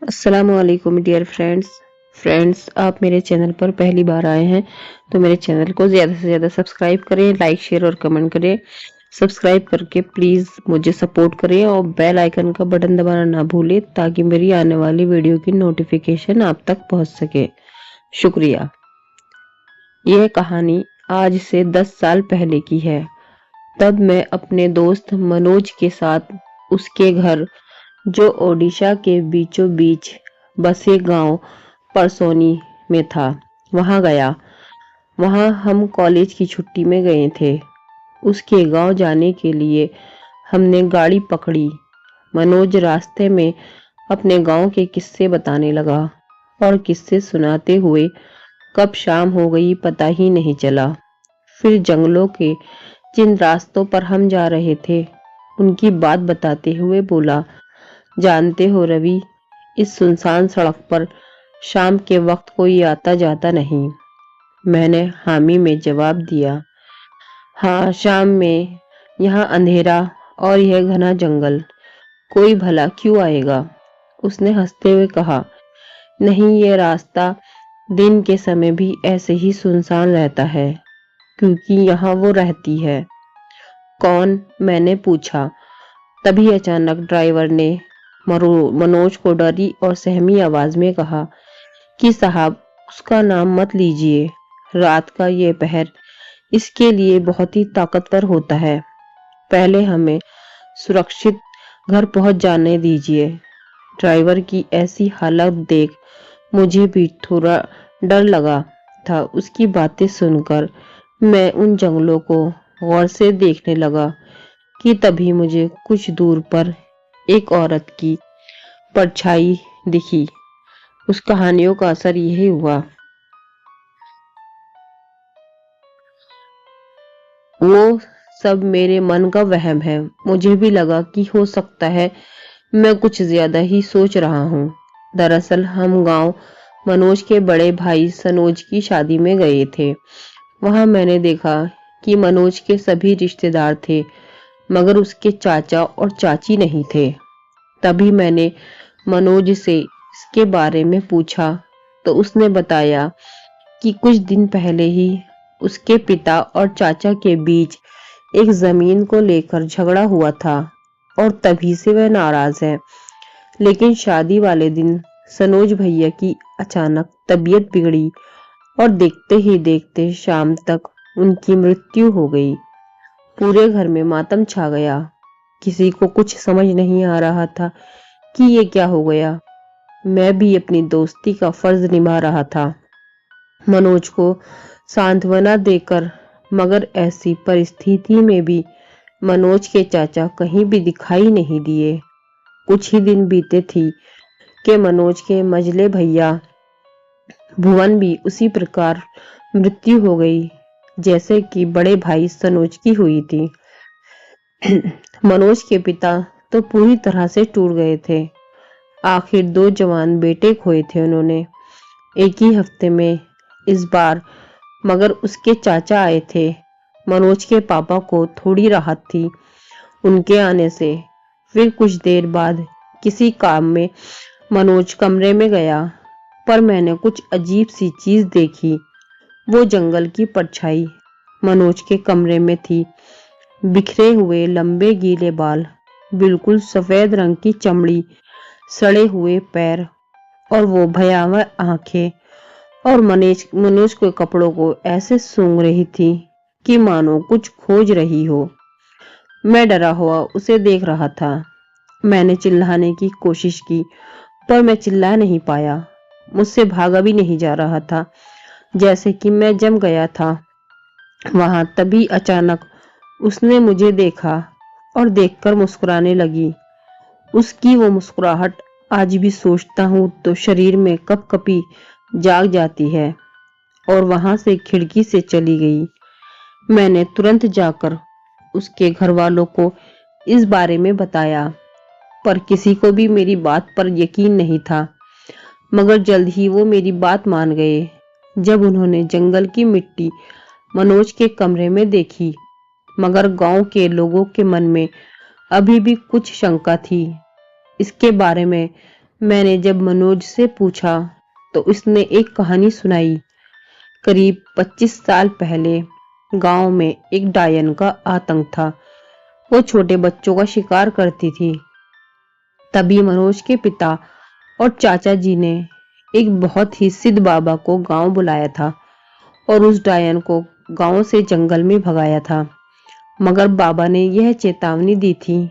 अस्सलामुअलैकुम dear friends, आप मेरे चैनल पर पहली बार आए हैं तो मेरे चैनल को ज़्यादा से ज़्यादा सब्सक्राइब करें, लाइक शेयर और कमेंट करें। सब्सक्राइब करके प्लीज़ मुझे सपोर्ट करें और बेल आइकन का बटन दबाना ना भूलें ताकि मेरी आने वाली वीडियो की नोटिफिकेशन आप तक पहुंच सके। शुक्रिया। यह कहानी आज से 10 साल पहले की है। तब मैं अपने दोस्त मनोज के साथ उसके घर, जो ओडिशा के बीचों बीच बसे गांव परसोनी में था, वहां गया। वहां हम कॉलेज की छुट्टी में गए थे। उसके गांव जाने के लिए हमने गाड़ी पकड़ी। मनोज रास्ते में अपने गांव के किस्से बताने लगा और किस्से सुनाते हुए कब शाम हो गई पता ही नहीं चला। फिर जंगलों के जिन रास्तों पर हम जा रहे थे उनकी बात बताते हुए बोला, जानते हो रवि, इस सुनसान सड़क पर शाम के वक्त कोई आता जाता नहीं। मैंने हामी में जवाब दिया। हाँ, शाम में यहाँ अंधेरा और यह घना जंगल, कोई भला क्यों आएगा? उसने हंसते हुए कहा, नहीं, ये रास्ता दिन के समय भी ऐसे ही सुनसान रहता है क्योंकि यहाँ वो रहती है। कौन? मैंने पूछा। तभी अचानक ड्राइवर ने मनोज को डरी और सहमी आवाज में कहा कि साहब, उसका नाम मत लीजिए। रात का ये पहर इसके लिए बहुत ही ताकतवर होता है। पहले हमें सुरक्षित घर पहुंच जाने दीजिए। ड्राइवर की ऐसी हालत देख मुझे भी थोड़ा डर लगा था। उसकी बातें सुनकर मैं उन जंगलों को गौर से देखने लगा कि तभी मुझे कुछ दूर पर एक औरत की परछाई दिखी। उस कहानियों का असर यही हुआ। वो सब मेरे मन का वहम है। मुझे भी लगा कि हो सकता है मैं कुछ ज्यादा ही सोच रहा हूँ। दरअसल हम गांव मनोज के बड़े भाई सनोज की शादी में गए थे। वहां मैंने देखा कि मनोज के सभी रिश्तेदार थे मगर उसके चाचा और चाची नहीं थे। तभी मैंने मनोज से इसके बारे में पूछा तो उसने बताया कि कुछ दिन पहले ही उसके पिता और चाचा के बीच एक जमीन को लेकर झगड़ा हुआ था और तभी से वह नाराज है। लेकिन शादी वाले दिन सनोज भैया की अचानक तबीयत बिगड़ी और देखते ही देखते शाम तक उनकी मृत्यु हो गई। पूरे घर में मातम छा गया। किसी को कुछ समझ नहीं आ रहा था कि ये क्या हो गया। मैं भी अपनी दोस्ती का फर्ज निभा रहा था, मनोज को सांत्वना देकर, मगर ऐसी परिस्थिति में भी मनोज के चाचा कहीं भी दिखाई नहीं दिए। कुछ ही दिन बीते थी कि मनोज के मझले भैया भुवन भी उसी प्रकार मृत्यु हो गई जैसे कि बड़े भाई सनोज की हुई थी। मनोज के पिता तो पूरी तरह से टूट गए थे। आखिर 2 जवान बेटे खोए थे उन्होंने एक ही हफ्ते में इस बार। मगर उसके चाचा आए थे। मनोज के पापा को थोड़ी राहत थी उनके आने से। फिर कुछ देर बाद किसी काम में मनोज कमरे में गया, पर मैंने कुछ अजीब सी चीज देखी। वो जंगल की परछाई मनोज के कमरे में थी। बिखरे हुए लंबे गीले बाल, बिल्कुल सफेद रंग की चमड़ी, सड़े हुए पैर और वो भयावह आंखें और मनोज के कपड़ों को ऐसे सूंघ रही थी कि मानो कुछ खोज रही हो। मैं डरा हुआ उसे देख रहा था। मैंने चिल्लाने की कोशिश की पर मैं चिल्ला नहीं पाया। मुझसे भागा भी नहीं जा रहा था, जैसे कि मैं जम गया था वहां। तभी अचानक उसने मुझे देखा और देखकर मुस्कुराने लगी। उसकी वो मुस्कुराहट आज भी सोचता हूँ तो शरीर में कपकपी जाग जाती है। और वहां से खिड़की से चली गई। मैंने तुरंत जाकर उसके घर वालों को इस बारे में बताया, पर किसी को भी मेरी बात पर यकीन नहीं था। मगर जल्द ही वो मेरी बात मान गए जब उन्होंने जंगल की मिट्टी मनोज के कमरे में देखी। मगर गांव के लोगों के मन में अभी भी कुछ शंका थी। इसके बारे में मैंने जब मनोज से पूछा तो उसने एक कहानी सुनाई। करीब 25 साल पहले गांव में एक डायन का आतंक था। वो छोटे बच्चों का शिकार करती थी। तभी मनोज के पिता और चाचा जी ने एक बहुत ही सिद्ध बाबा को गांव बुलाया था और उस डायन को गांव से जंगल में भगाया था। मगर बाबा ने यह चेतावनी दी थी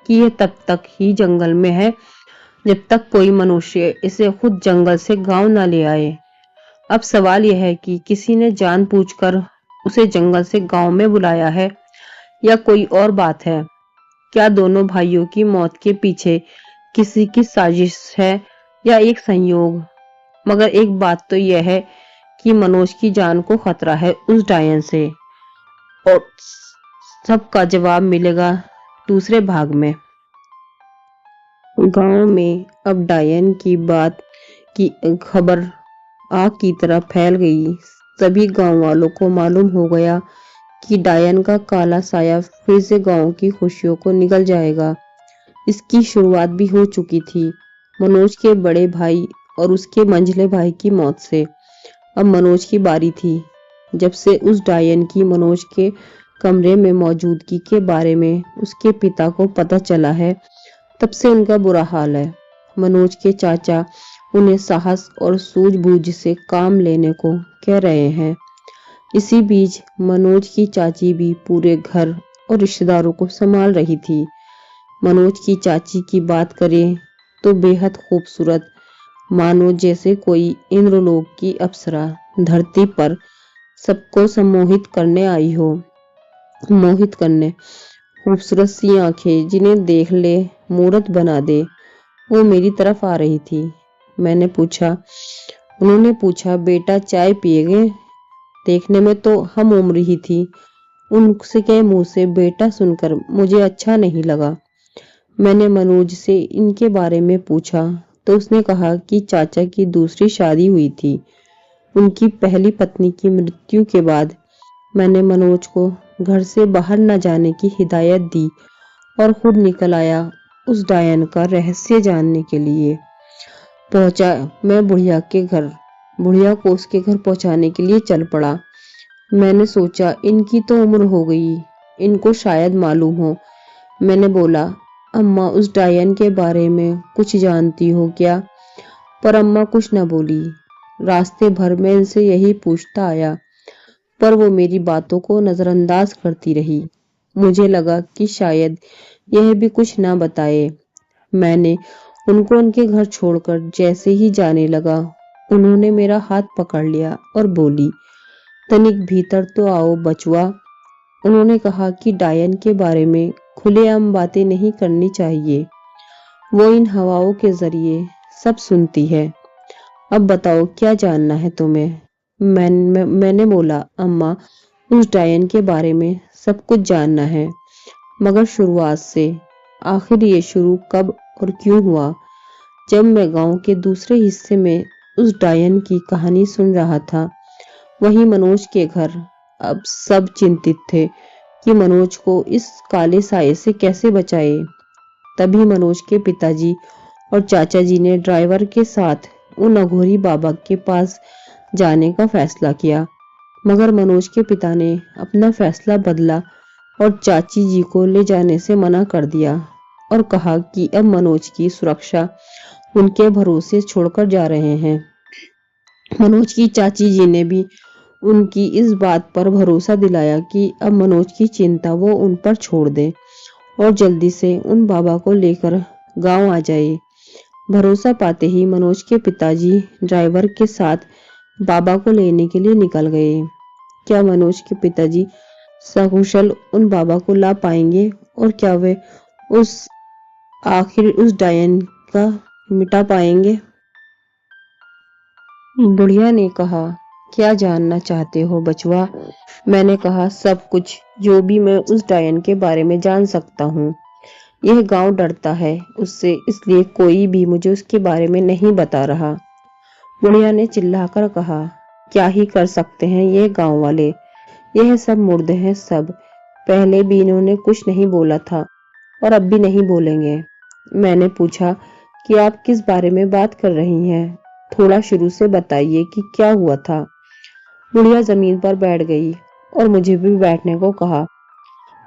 कि यह तब तक ही जंगल में है जब तक कोई मनुष्य इसे खुद जंगल से गांव ना ले आए। अब सवाल यह है कि किसी ने जानबूझकर उसे जंगल से गांव में बुलाया है या कोई और बात है। क्या दोनों भाइयों की मौत के पीछे किसी की साजिश है या एक संयोग? मगर एक बात तो यह है कि मनोज की जान को खतरा है उस डायन से, और सबका जवाब मिलेगा दूसरे भाग में। गांव में अब डायन की बात की खबर आग की तरह फैल गई। सभी गांव वालों को मालूम हो गया कि डायन का काला साया फिर से गांव की खुशियों को निगल जाएगा। इसकी शुरुआत भी हो चुकी थी मनोज के बड़े भाई और उसके मंझले भाई की मौत से। अब मनोज की बारी थी। जब से उस डायन की मनोज के कमरे में मौजूदगी के बारे में उसके पिता को पता चला है, तब से उनका बुरा हाल है। मनोज के चाचा उन्हें साहस और सूझबूझ से काम लेने को कह रहे हैं। इसी बीच मनोज की चाची भी पूरे घर और रिश्तेदारों को संभाल रही थी। मनोज की चाची की बात करें तो बेहद खूबसूरत, मानो जैसे कोई इंद्रलोक की अप्सरा धरती पर सबको सम्मोहित करने आई हो। मोहित करने, खूबसूरत सी आंखें जिन्हें देख ले मूरत बना दे, वो मेरी तरफ आ रही थी। उन्होंने पूछा, बेटा चाय पिएगे? देखने में तो हम उम्र ही थी। उनसे के मुंह से बेटा सुनकर मुझे अच्छा नहीं लगा। मैंने मनोज से इनके बारे में पूछा तो उसने कहा कि चाचा की दूसरी शादी हुई थी। उनकी पहली पत्नी की मृत्यु के बाद मैंने मनोज को घर से बाहर न जाने की हिदायत दी और खुद निकल आया उस डायन का रहस्य जानने के लिए। पहुंचा मैं बुढ़िया को उसके घर पहुंचाने के लिए चल पड़ा। मैंने सोचा इनकी तो उम्र हो गई, इनको शायद मालूम हो। मैंने बोला, अम्मा उस डायन के बारे में कुछ जानती हो क्या? पर अम्मा कुछ न बोली। रास्ते भर में इनसे यही पूछता आया, पर वो मेरी बातों को नजरअंदाज करती रही। मुझे लगा कि शायद यह भी कुछ ना बताए। मैंने उनको उनके घर छोड़कर जैसे ही जाने लगा, उन्होंने मेरा हाथ पकड़ लिया और बोली, तनिक भीतर तो आओ बचुआ। उन्होंने कहा कि डायन के बारे में खुलेआम बातें नहीं करनी चाहिए, वो इन हवाओं के जरिए सब सुनती है। अब बताओ क्या जानना है तुम्हें? मैंने बोला, अम्मा उस डायन के बारे में सब कुछ जानना है, मगर शुरुआत से। आखिर ये शुरू कब और क्यों हुआ? जब मैं गांव के दूसरे हिस्से में उस डायन की कहानी सुन रहा था, वहीं मनोज के घर। अब सब चिंतित थे कि मनोज को इस काले साये से कैसे बचाए। तभी मनोज के पिताजी और चाचा जी ने ड्राइवर के साथ उन अघोरी बाबा के पास जाने का फैसला किया। मगर मनोज के पिता ने अपना फैसला बदला और चाची जी को ले जाने से मना कर दिया और कहा कि अब मनोज की सुरक्षा उनके भरोसे छोड़कर जा रहे हैं। मनोज की चाची जी ने भी उनकी इस बात पर भरोसा दिलाया कि अब मनोज की चिंता वो उन पर छोड़ दे और जल्दी से उन बाबा को लेकर गांव आ जाए। भरोसा पाते ही मनोज के पिताजी ड्राइवर के साथ बाबा को लेने के लिए निकल गए। क्या मनोज के पिताजी सकुशल उन बाबा को ला पाएंगे और क्या वे आखिर उस डायन का मिटा पाएंगे? बुढ़िया ने कहा, क्या जानना चाहते हो बचवा? मैंने कहा, सब कुछ जो भी मैं उस डायन के बारे में जान सकता हूँ। यह गांव डरता है उससे, इसलिए कोई भी मुझे उसके बारे में नहीं बता रहा। बुढ़िया ने चिल्लाकर कहा, क्या ही कर सकते हैं ये गांव वाले, यह सब मुर्दे हैं सब। पहले भी इन्होंने कुछ नहीं बोला था और अब भी नहीं बोलेंगे। मैंने पूछा, कि आप किस बारे में बात कर रही हैं? थोड़ा शुरू से बताइए कि क्या हुआ था। बुढ़िया जमीन पर बैठ गई और मुझे भी बैठने को कहा।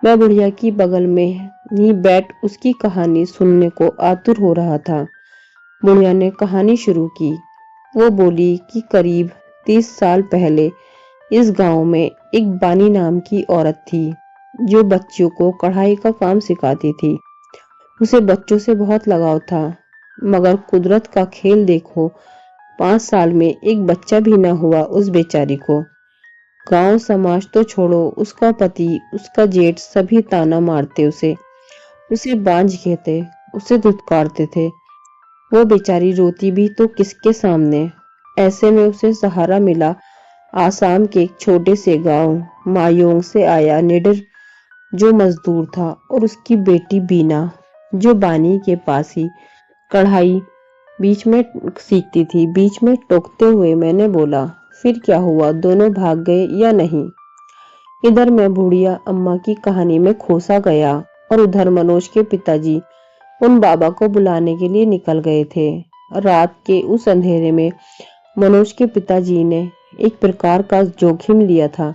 मैं बुढ़िया की बगल में ही बैठ उसकी कहानी सुनने को आतुर हो रहा था। बुढ़िया ने कहानी शुरू की। वो बोली कि करीब 30 साल पहले इस गांव में एक बानी नाम की औरत थी जो बच्चों को कढ़ाई का काम सिखाती थी। उसे बच्चों से बहुत लगाव था, मगर कुदरत का खेल देखो, 5 साल में एक बच्चा भी न हुआ उस बेचारी को। गांव समाज तो छोड़ो, उसका पति, उसका जेठ सभी ताना मारते उसे उसे बांझ कहते, उसे धुतकारते थे। वो बेचारी रोती भी तो किसके सामने। ऐसे में उसे सहारा मिला आसाम के एक छोटे से गांव मायोंग से आया निडर, जो मजदूर था, और उसकी बेटी बीना, जो बानी के पास ही कढ़ाई बीच में सीखती थी। बीच में टोकते हुए मैंने बोला, फिर क्या हुआ, दोनों भाग गए या नहीं? इधर मैं बुढ़िया अम्मा की कहानी में खोसा गया और उधर मनोज के पिताजी उन बाबा को बुलाने के लिए निकल गए थे। रात के उस अंधेरे में मनोज के पिताजी ने एक प्रकार का जोखिम लिया था।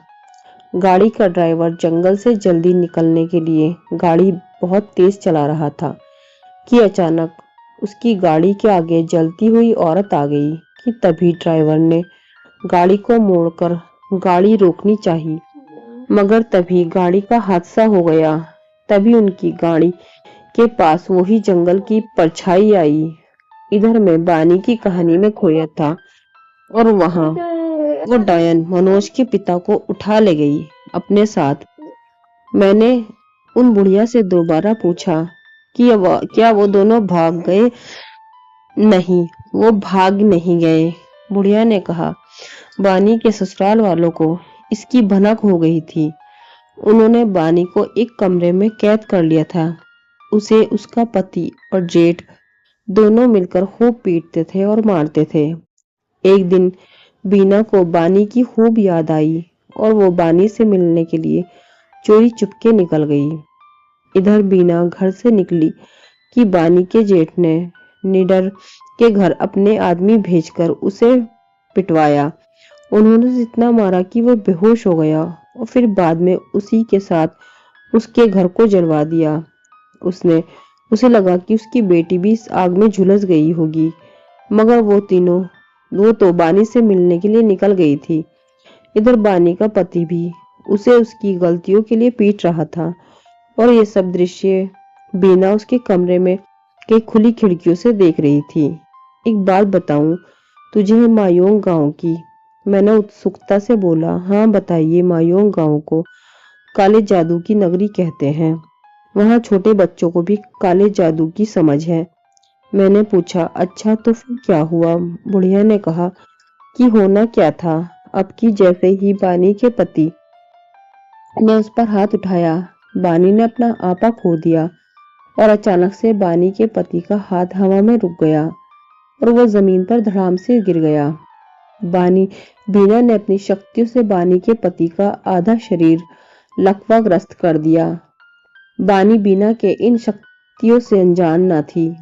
गाड़ी का ड्राइवर जंगल से जल्दी निकलने के लिए गाड़ी बहुत तेज चला रहा था कि अचानक उसकी गाड़ी के आगे जलती हुई औरत आ गई कि तभी ड्राइवर ने गाड़ी को मोड़कर गाड़ी रोकनी चाहिए, मगर तभी गाड़ी का हादसा हो गया। तभी उनकी गाड़ी के पास वही जंगल की परछाई आई। इधर मैं बानी की कहानी में खोया था और वहां वो डायन मनोज के पिता को उठा ले गई अपने साथ। मैंने उन बुढ़िया से दोबारा पूछा कि क्या वो दोनों भाग गए? नहीं, वो भाग नहीं गए। बुढ़िया ने कहा, बानी के ससुराल वालों को इसकी भनक हो गई थी। उन्होंने बानी को एक कमरे में कैद कर लिया था। उसे उसका पति और जेठ दोनों मिलकर खूब पीटते थे और मारते थे। एक दिन बीना को बानी की खूब याद आई और वो बानी से मिलने के लिए चोरी चुपके निकल गई। इधर बीना घर से निकली कि बानी के जेठ ने निडर के घर अपने आदमी भेजकर उसे पिटवाया। उन्होंने इतना मारा कि वो बेहोश हो गया और फिर बाद में उसी के साथ उसके घर को जलवा दिया। उसने उसे लगा कि उसकी बेटी भी इस आग में झुलस गई होगी, मगर वो तो बानी से मिलने के लिए निकल गई थी। इधर बानी का पति भी उसे उसकी गलतियों के लिए पीट रहा था और ये सब दृश्य बीना उसके कमरे में के खुली खिड़कियों से देख रही थी। एक बात बताऊं तुझे मायोंग गांव की? मैंने उत्सुकता से बोला। हाँ बताइए। मायोंग गांव को काले जादू की नगरी कहते हैं। वहाँ छोटे बच्चों को भी काले जादू की समझ है। मैंने पूछा, अच्छा तो फिर क्या हुआ? बुढ़िया ने कहा कि होना क्या था, अब की जैसे ही बानी के पति ने उस पर हाथ उठाया, बानी ने अपना आपा खो दिया और अचानक से बानी के पति का हाथ हवा में रुक गया और वो जमीन पर धड़ाम से गिर गया। बीना ने अपनी शक्तियों से बानी के पति का आधा शरीर लकवाग्रस्त कर दिया। बानी बीना के इन शक्तियों से अनजान न थी।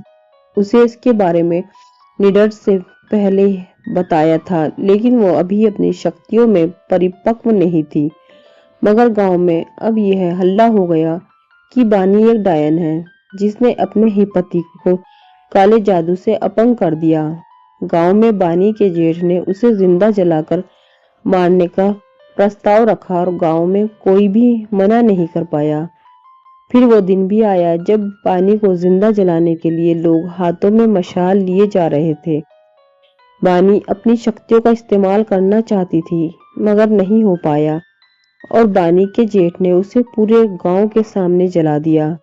उसे इसके बारे में निडर से पहले बताया था, लेकिन वो अभी अपनी शक्तियों में परिपक्व नहीं थी। मगर गांव में अब यह हल्ला हो गया कि बानी एक डायन है जिसने अपने ही पति को काले जादू से अपंग कर दिया। गांव में बानी के जेठ ने उसे जिंदा जलाकर मारने का प्रस्ताव रखा और गांव में कोई भी मना नहीं कर पाया। फिर वो दिन भी आया जब बानी को जिंदा जलाने के लिए लोग हाथों में मशाल लिए जा रहे थे। बानी अपनी शक्तियों का इस्तेमाल करना चाहती थी, मगर नहीं हो पाया और बानी के जेठ ने उसे पूरे गांव के सामने जला दिया।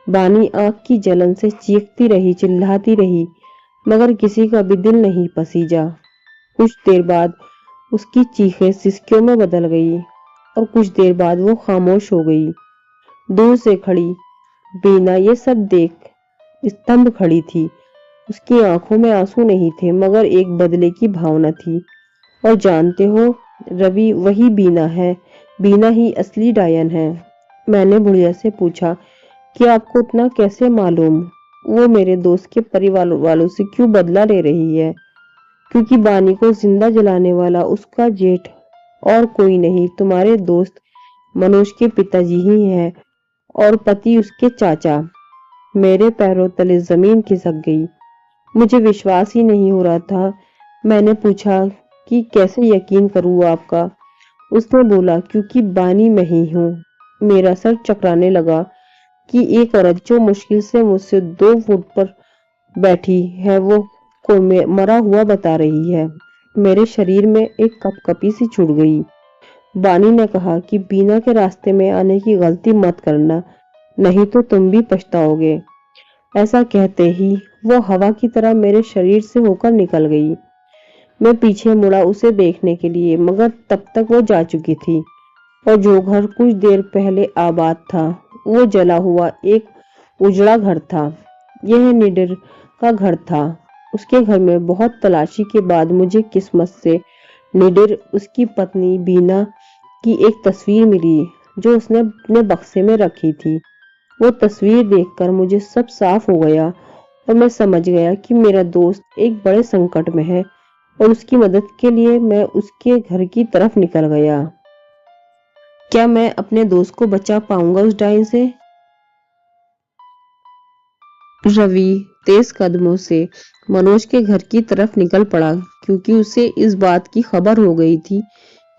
बानी आग की जलन से चीखती रही, चिल्लाती रही, मगर किसी का भी दिल नहीं पसीजा। कुछ देर बाद उसकी चीखें सिसकियों में बदल गई और कुछ देर बाद वो खामोश हो गई। दूर से खड़ी बीना ये सब देख स्तंभ खड़ी थी। उसकी आंखों में आंसू नहीं थे, मगर एक बदले की भावना थी। और जानते हो रवि, वही बीना है। बीना ही असली डायन है। मैंने बुढ़िया से पूछा कि आपको इतना कैसे मालूम? वो मेरे दोस्त के परिवार वालों से क्यों बदला ले रही है? क्योंकि बानी को जिंदा जलाने वाला उसका जेठ और कोई नहीं, तुम्हारे दोस्त मनोज के पिताजी ही हैं और पति उसके चाचा। मेरे पैरों तले जमीन खिसक गई। मुझे विश्वास ही नहीं हो रहा था। मैंने पूछा कि कैसे यकीन करूँ आपका? उसने बोला क्योंकि बानी मैं ही हूँ। मेरा सर चकराने लगा कि एक औरत जो मुश्किल से मुझसे 2 फुट पर बैठी है वो को मरा हुआ बता रही है। मेरे शरीर में एक कपकपी सी छूट गई। बानी ने कहा कि बीना के रास्ते में आने की गलती मत करना, नहीं तो तुम भी पछताओगे। ऐसा कहते ही वो हवा की तरह मेरे शरीर से होकर निकल गई। मैं पीछे मुड़ा उसे देखने के लिए, मगर तब तक वो जा चुकी थी और जो घर कुछ देर पहले आबाद था वो जला हुआ एक उजड़ा घर था। यह निडर का घर था। उसके घर में बहुत तलाशी के बाद मुझे किस्मत से निडर उसकी पत्नी बीना की एक तस्वीर मिली जो उसने अपने बक्से में रखी थी। वो तस्वीर देखकर मुझे सब साफ हो गया और मैं समझ गया कि मेरा दोस्त एक बड़े संकट में है और उसकी मदद के लिए मैं उसके घर की तरफ निकल गया। क्या मैं अपने दोस्त को बचा पाऊंगा उस डायन से? रवि तेज कदमों से मनोज के घर की तरफ निकल पड़ा क्योंकि उसे इस बात की खबर हो गई थी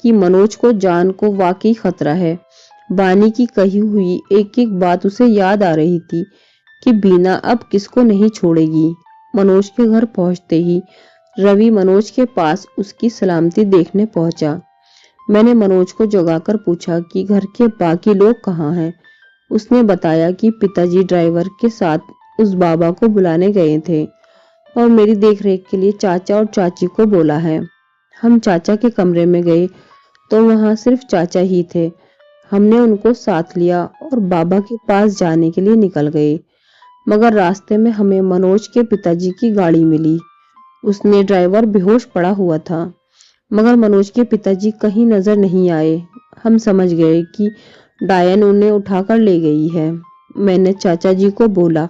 कि मनोज को जान को वाकई खतरा है। बानी की कही हुई एक एक बात उसे याद आ रही थी कि बीना अब किसको नहीं छोड़ेगी। मनोज के घर पहुंचते ही रवि मनोज के पास उसकी सलामती देखने पहुंचा। मैंने मनोज को जगाकर पूछा कि घर के बाकी लोग कहाँ हैं। उसने बताया कि पिताजी ड्राइवर के साथ उस बाबा को बुलाने गए थे और मेरी देखरेख के लिए चाचा और चाची को बोला है। हम चाचा के कमरे में गए तो वहां सिर्फ चाचा ही थे। हमने उनको साथ लिया और बाबा के पास जाने के लिए निकल गए, मगर रास्ते में हमें मनोज के पिताजी की गाड़ी मिली। उसने ड्राइवर बेहोश पड़ा हुआ था, मगर मनोज के पिताजी कहीं नजर नहीं आए। हम समझ गए कि डायन उन्हें उठाकर ले गई है। मैंने चाचा जी को बोला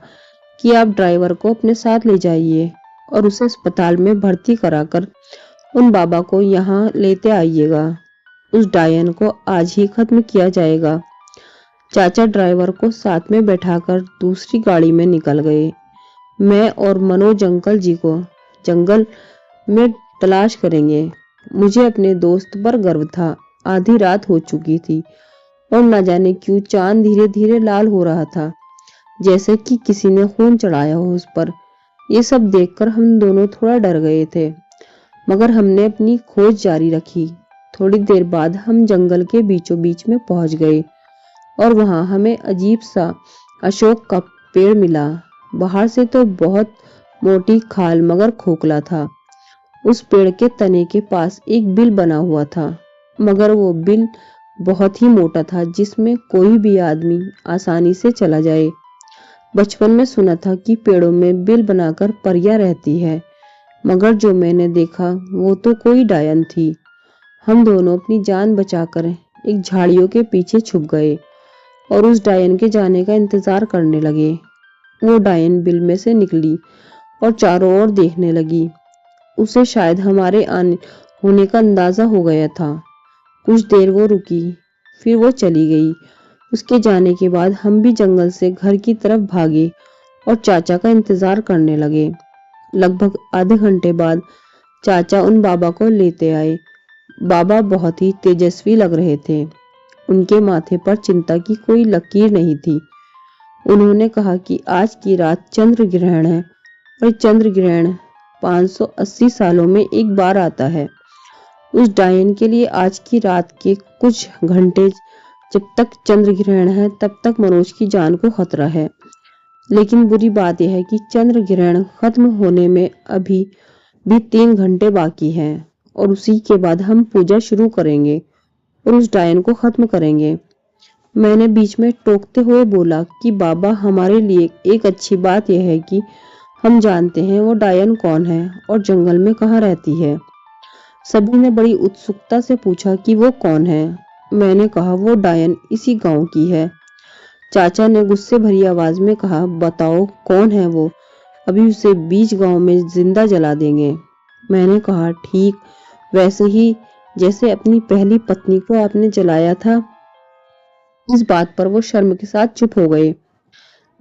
कि आप ड्राइवर को अपने साथ ले जाइए और उसे अस्पताल में भर्ती कराकर उन बाबा को यहाँ लेते आइएगा। उस डायन को आज ही खत्म किया जाएगा। चाचा ड्राइवर को साथ में बैठाकर दूसरी गाड़ी में निकल गए। मैं और मनोज अंकल जी को जंगल में तलाश करेंगे। मुझे अपने दोस्त पर गर्व था। आधी रात हो चुकी थी और न जाने क्यों चांद धीरे धीरे लाल हो रहा था, जैसे कि किसी ने खून चढ़ाया हो उस पर। ये सब देखकर हम दोनों थोड़ा डर गए थे, मगर हमने अपनी खोज जारी रखी। थोड़ी देर बाद हम जंगल के बीचों बीच में पहुंच गए और वहां हमें अजीब सा अशोक का पेड़ मिला। बाहर से तो बहुत मोटी खाल मगर खोखला था। उस पेड़ के तने के पास एक बिल बना हुआ था, मगर वो बिल बहुत ही मोटा था जिसमें कोई भी आदमी आसानी से चला जाए। बचपन में सुना था कि पेड़ों में बिल बनाकर परियां रहती है, मगर जो मैंने देखा वो तो कोई डायन थी। हम दोनों अपनी जान बचाकर एक झाड़ियों के पीछे छुप गए और उस डायन के जाने का इंतजार करने लगे। वो डायन बिल में से निकली और चारों ओर देखने लगी। उसे शायद हमारे आने होने का अंदाजा हो गया था। कुछ देर वो रुकी, फिर वो चली गई। उसके जाने के बाद हम भी जंगल से घर की तरफ भागे और चाचा का इंतजार करने लगे। लगभग आधे घंटे बाद चाचा उन बाबा को लेते आए। बाबा बहुत ही तेजस्वी लग रहे थे। उनके माथे पर चिंता की कोई लकीर नहीं थी। उन्होंने कहा कि आज की रात चंद्र ग्रहण है और चंद्र ग्रहण 580 सालों में एक बार आता है। उस डायन के लिए आज की रात के कुछ घंटे जब तक चंद्र ग्रहण है तब तक मनोज की जान को खतरा है। लेकिन बुरी बात यह है कि चंद्र ग्रहण खत्म होने में अभी भी 3 घंटे बाकी हैं और उसी के बाद हम पूजा शुरू करेंगे और उस डायन को खत्म करेंगे। मैंने बीच में टोकते हुए बोला कि बाबा, हमारे लिए एक अच्छी बात यह है कि हम जानते हैं वो डायन कौन है और जंगल में कहाँ रहती है। सभी ने बड़ी उत्सुकता से पूछा कि वो कौन है। मैंने कहा वो डायन इसी गांव की है। चाचा ने गुस्से भरी आवाज में कहा, बताओ कौन है वो, अभी उसे बीच गांव में जिंदा जला देंगे। मैंने कहा, ठीक वैसे ही जैसे अपनी पहली पत्नी को आपने जलाया था। इस बात पर वो शर्म के साथ चुप हो गए।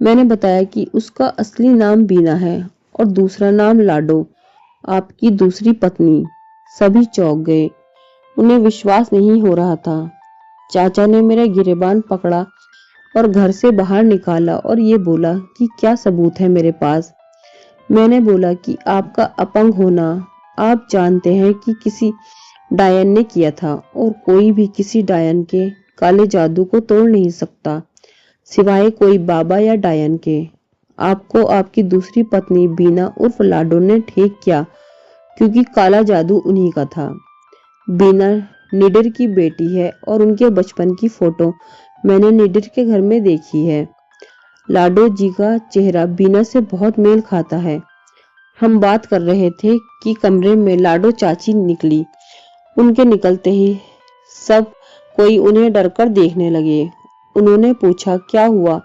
मैंने बताया कि उसका असली नाम बीना है और दूसरा नाम लाडो, आपकी दूसरी पत्नी। सभी चौंक गए, उन्हें विश्वास नहीं हो रहा था। चाचा ने मेरा गिरेबान पकड़ा और घर से बाहर निकाला और ये बोला कि क्या सबूत है मेरे पास। मैंने बोला कि आपका अपंग होना आप जानते हैं कि किसी डायन ने किया था और कोई भी किसी डायन के काले जादू को तोड़ नहीं सकता सिवाय कोई बाबा या डायन के। आपको आपकी दूसरी पत्नी बीना उर्फ लाडो ने ठीक किया क्योंकि काला जादू उन्हीं का था। बीना निडर की बेटी है और उनके बचपन की फोटो मैंने निडर के घर में देखी है। लाडो जी का चेहरा बीना से बहुत मेल खाता है। हम बात कर रहे थे कि कमरे में लाडो चाची निकली। उनके निकलते ही सब कोई उन्हें डरकर देखने लगे। उन्होंने पूछा, क्या हुआ,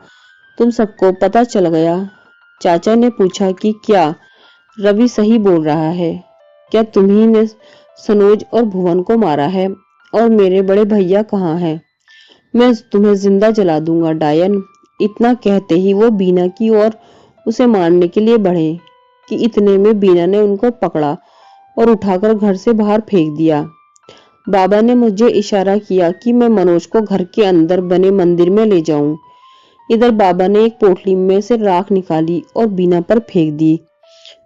तुम सबको पता चल गया? चाचा ने पूछा कि क्या रवि सही बोल रहा है? क्या तुम्ही ने सनोज और भुवन को मारा है? और मेरे बड़े भैया कहाँ हैं? मैं तुम्हें जिंदा जला दूंगा डायन। इतना कहते ही वो बीना की ओर उसे मारने के लिए बढ़े कि इतने में बीना ने उनको पकड़ा और उठाकर घर से बाहर फेंक दिया। बाबा ने मुझे इशारा किया कि मैं मनोज को घर के अंदर बने मंदिर में ले जाऊं। इधर बाबा ने एक पोटली में से राख निकाली और बीना पर फेंक दी।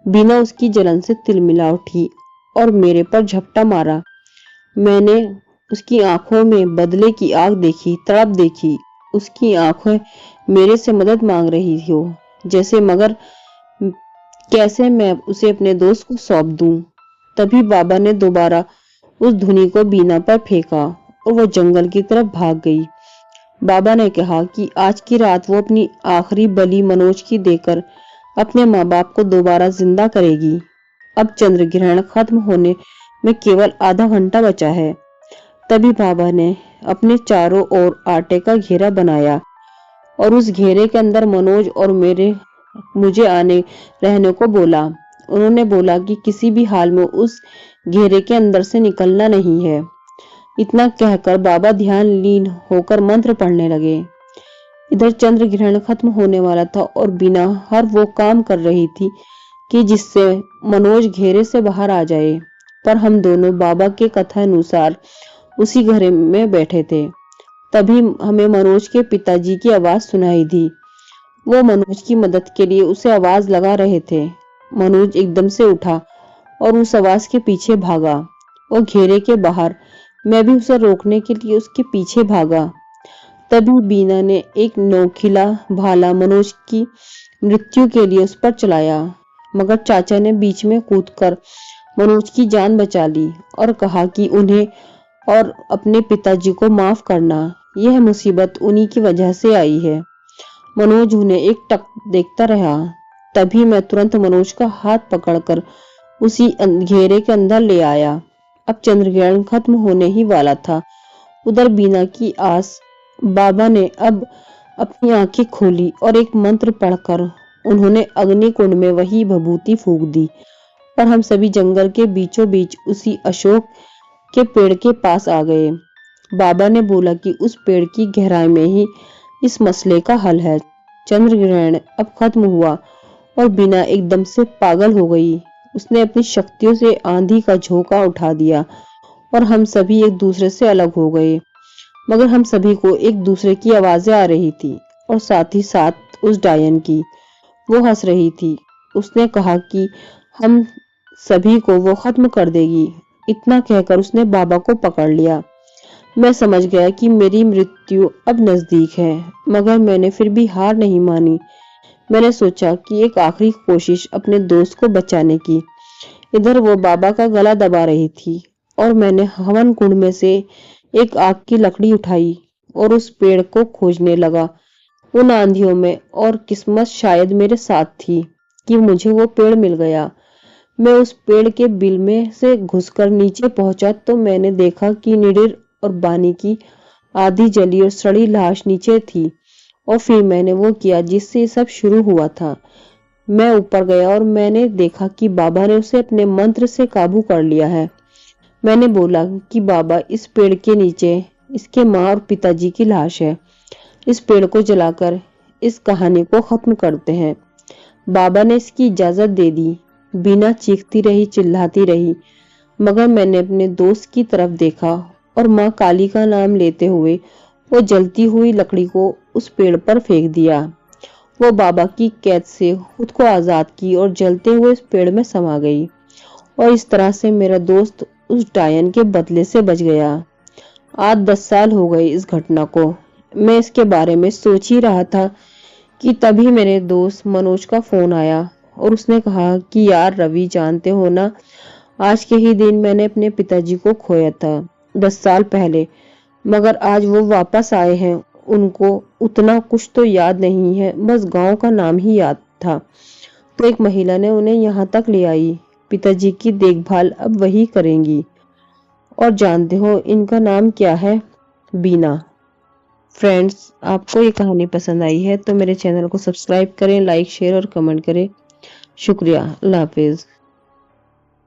बीना उसकी जलन से तिलमिला उठी और मेरे पर झपटा मारा। मैंने उसकी आंखों में बदले की आग देखी, तड़प देखी। उसकी आंखें मेरे से मदद मांग रही हो जैसे, मगर कैसे मैं उसे अपने दोस्त को सौंप दूं। तभी बाबा ने दोबारा उस धुनी को बीना पर फेंका और वो जंगल की तरफ भाग गई। बाबा ने कहा कि आज की रात वो अपनी आखिरी बलि मनोज की देकर अपने माँ बाप को दोबारा जिंदा करेगी। अब चंद्र ग्रहण खत्म होने में केवल आधा घंटा बचा है। तभी बाबा ने अपने चारों ओर आटे का घेरा बनाया और उस घेरे के अंदर मनोज और मुझे आने रहने को बोला। उन्होंने बोला कि किसी भी हाल में उस घेरे के अंदर से निकलना नहीं है। इतना कहकर बाबा ध्यान लीन होकर मंत्र पढ़ने लगे। इधर चंद्र ग्रहण खत्म होने वाला था और बीना हर वो काम कर रही थी कि जिससे मनोज घेरे से बाहर आ जाए। पर हम दोनों बाबा के कथा अनुसार उसी घर में बैठे थे। तभी हमें मनोज के पिताजी की आवाज सुनाई दी। वो मनोज की मदद के लिए उसे आवाज लगा रहे थे। मनोज एकदम से उठा और उस आवाज के पीछे भागा और घेरे के बाहर मैं भी उसे रोकने के लिए उसके पीछे भागा। तभी बीना ने एक नोखिला भाला मनोज की मृत्यु के लिए उस पर चलाया, मगर चाचा ने बीच में कूदकर मनोज की जान बचा ली और कहा कि उन्हें और अपने पिताजी को माफ करना, यह मुसीबत उन्हीं की वजह से आई है। मनोज उन्हें एक टक देखता रहा। तभी मैं तुरंत मनोज का हाथ पकड़कर उसी घेरे के अंदर ले आया। अब चंद्रग्रहण खत्म होने ही वाला था। उधर बीना की आस। बाबा ने अब अपनी आंखें खोली और एक मंत्र पढ़कर उन्होंने अग्नि कुंड में वही भभूति फूंक दी और हम सभी जंगल के बीचों बीच उसी अशोक के पेड़ के पास आ गए। बाबा ने बोला कि उस पेड़ की गहराई में ही इस मसले का हल है। चंद्र ग्रहण अब खत्म हुआ और बीना एकदम से पागल हो गई। उसने अपनी शक्तियों से आंधी का झोंका उठा दिया और हम सभी एक दूसरे से अलग हो गए, मगर हम सभी को एक दूसरे की आवाजें आ रही थी और साथ ही साथ उस डायन की। वो हंस रही थी। उसने कहा कि हम सभी को वो खत्म कर देगी। इतना कहकर उसने बाबा को पकड़ लिया। मैं समझ गया कि मेरी मृत्यु अब नजदीक है, मगर मैंने फिर भी हार नहीं मानी। मैंने सोचा कि एक आखिरी कोशिश अपने दोस्त को बचाने की। इधर वो बाबा का गला दबा रही थी और मैंने हवन कुंड में से एक आग की लकड़ी उठाई और उस पेड़ को खोजने लगा उन आंधियों में, और किस्मत शायद मेरे साथ थी कि मुझे वो पेड़ मिल गया। मैं उस पेड़ के बिल में से घुसकर नीचे पहुंचा तो मैंने देखा कि निडर और बानी की आधी जली और सड़ी लाश नीचे थी और फिर मैंने वो किया जिससे सब शुरू हुआ था। मैं ऊपर गया और मैंने देखा कि बाबा ने उसे अपने मंत्र से काबू कर लिया है। मैंने बोला कि बाबा, इस पेड़ के नीचे इसके माँ और पिताजी की लाश है। इस पेड़ को जलाकर इस कहानी को खत्म करते हैं। बाबा ने इसकी इजाजत दे दी। बीना चीखती रही, चिल्लाती रही, मगर मैंने अपने दोस्त की तरफ देखा और माँ काली का नाम लेते हुए वो जलती हुई लकड़ी को उस पेड़ पर फेंक दिया। वो बाबा की कैद से खुद को आजाद की और जलते हुए उस पेड़ में समा गई। और इस तरह से मेरा दोस्त उस डायन के बदले से बच गया। आज 10 साल हो गए इस घटना को। मैं इसके बारे में सोच ही रहा था कि तभी मेरे दोस्त मनोज का फोन आया और उसने कहा कि यार रवि, जानते हो ना, आज के ही दिन मैंने अपने पिताजी को खोया था 10 साल पहले, मगर आज वो वापस आए हैं। उनको उतना कुछ तो याद नहीं है, बस गांव का नाम ही याद था। तो एक महिला ने उन्हें यहाँ तक ले आई। पिताजी की देखभाल अब वही करेंगी। और जानते हो इनका नाम क्या है? बीना। फ्रेंड्स, आपको ये कहानी पसंद आई है तो मेरे चैनल को सब्सक्राइब करें, लाइक, शेयर और कमेंट करें। शुक्रिया। अल्लाह हाफिज।